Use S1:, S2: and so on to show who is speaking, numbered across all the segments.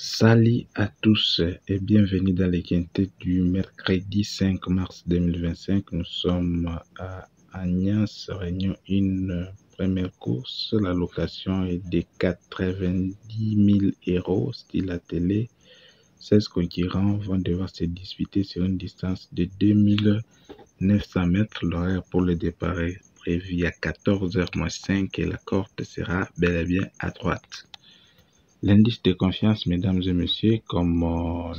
S1: Salut à tous et bienvenue dans les quintés du mercredi 5 mars 2025. Nous sommes à Agnès, Réunion 1, première course. La location est de 90 000 €, style à télé. 16 concurrents vont devoir se disputer sur une distance de 2900 mètres. L'horaire pour le départ est prévu à 14h-5 et la corde sera bel et bien à droite. L'indice de confiance, mesdames et messieurs, comme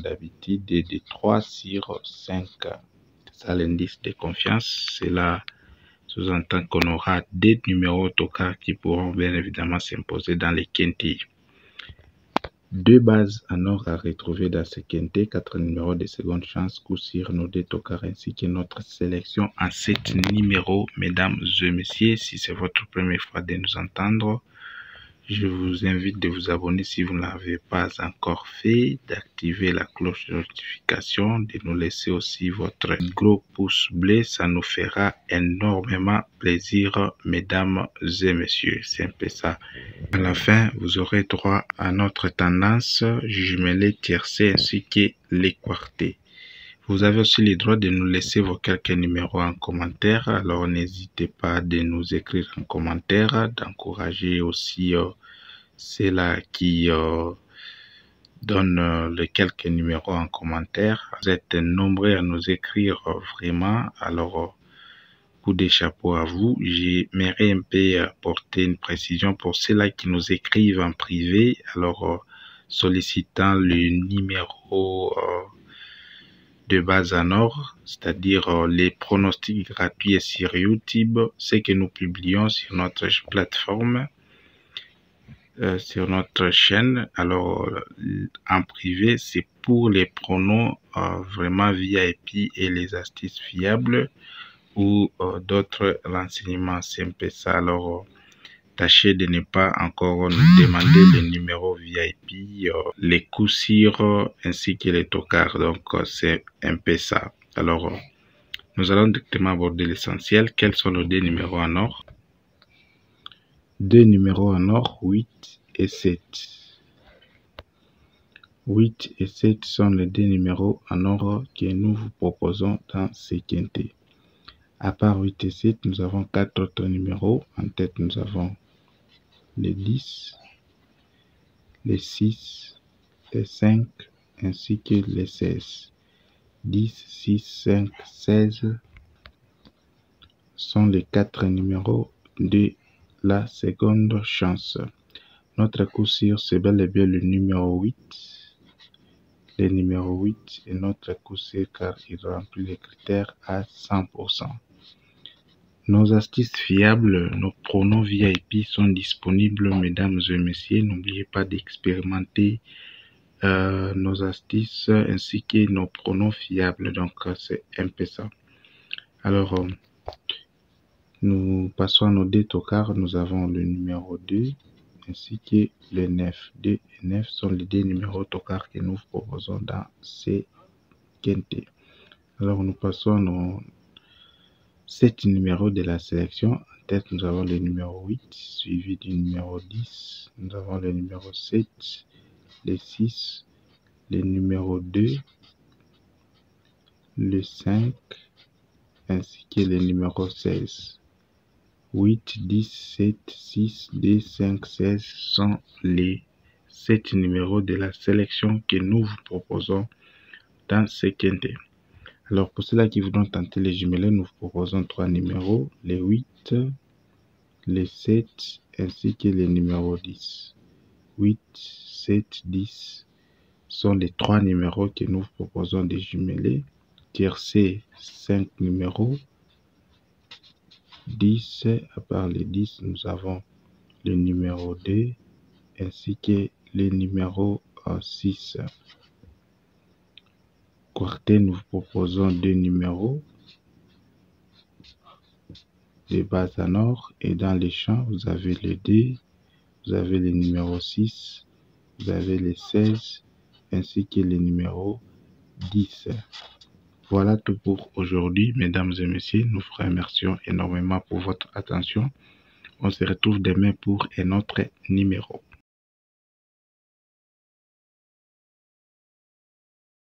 S1: d'habitude, est de 3 sur 5. C'est ça l'indice de confiance. Cela sous-entend qu'on aura des numéros autocars qui pourront bien évidemment s'imposer dans les quintés. 2 bases en or à retrouver dans ce quintet, 4 numéros de seconde chance, coup sur nos 2 tocards ainsi que notre sélection en 7 numéros. Mesdames et messieurs, si c'est votre première fois de nous entendre, je vous invite de vous abonner si vous ne l'avez pas encore fait, d'activer la cloche de notification, de nous laisser aussi votre gros pouce bleu. Ça nous fera énormément plaisir, mesdames et messieurs. C'est un peu ça. À la fin, vous aurez droit à notre tendance jumelée tiercée ainsi que les quartés. Vous avez aussi le droit de nous laisser vos quelques numéros en commentaire. Alors n'hésitez pas de nous écrire en commentaire, d'encourager aussi ceux-là qui donnent les quelques numéros en commentaire. Vous êtes nombreux à nous écrire vraiment. Alors coup de chapeau à vous. J'aimerais un peu apporter une précision pour ceux-là qui nous écrivent en privé. Alors sollicitant le numéro de base en or, c'est-à-dire les pronostics gratuits sur YouTube, ce que nous publions sur notre plateforme, sur notre chaîne. Alors en privé, c'est pour les pronos vraiment VIP et les astuces fiables ou d'autres renseignements. C'est un peu ça. Alors tâchez de ne pas encore nous demander les numéros VIP, les coups sûrs ainsi que les tocards. Donc c'est un peu ça. Alors nous allons directement aborder l'essentiel. Quels sont nos 2 numéros en or? 2 numéros en or, 8 et 7. 8 et 7 sont les 2 numéros en or que nous vous proposons dans ce quintet. À part 8 et 7, nous avons 4 autres numéros. En tête, nous avons les 10, les 6, les 5, ainsi que les 16. 10, 6, 5, 16 sont les 4 numéros de la seconde chance. Notre coup sûr, c'est bel et bien le numéro 8. Le numéro 8 est notre coup sûr car il remplit les critères à 100%. Nos astuces fiables, nos pronos VIP sont disponibles, mesdames et messieurs. N'oubliez pas d'expérimenter nos astuces ainsi que nos pronos fiables. Donc, c'est un peu ça. Alors, nous passons à nos 2 tocards. Nous avons le numéro 2 ainsi que le 9. 2 et 9 sont les 2 numéros tocards que nous proposons dans ces quintés. Alors, nous passons à nos 7 numéros de la sélection. En tête, nous avons le numéro 8, suivi du numéro 10. Nous avons le numéro 7, le 6, le numéro 2, le 5, ainsi que le numéro 16. 8, 10, 7, 6, 2, 5, 16 sont les 7 numéros de la sélection que nous vous proposons dans ce quintet. Alors, pour ceux-là qui voudront tenter les jumelés, nous vous proposons 3 numéros, les 8, les 7, ainsi que les numéros 10. 8, 7, 10 sont les 3 numéros que nous vous proposons de jumelés. Tiercé, 5 numéros. 10, à part les 10, nous avons le numéro 2, ainsi que le numéro 6. Quartet, nous vous proposons 2 numéros de base en or, et dans les champs, vous avez le 2, vous avez le numéro 6, vous avez les 16, ainsi que le numéro 10. Voilà tout pour aujourd'hui, mesdames et messieurs. Nous vous remercions énormément pour votre attention. On se retrouve demain pour un autre numéro.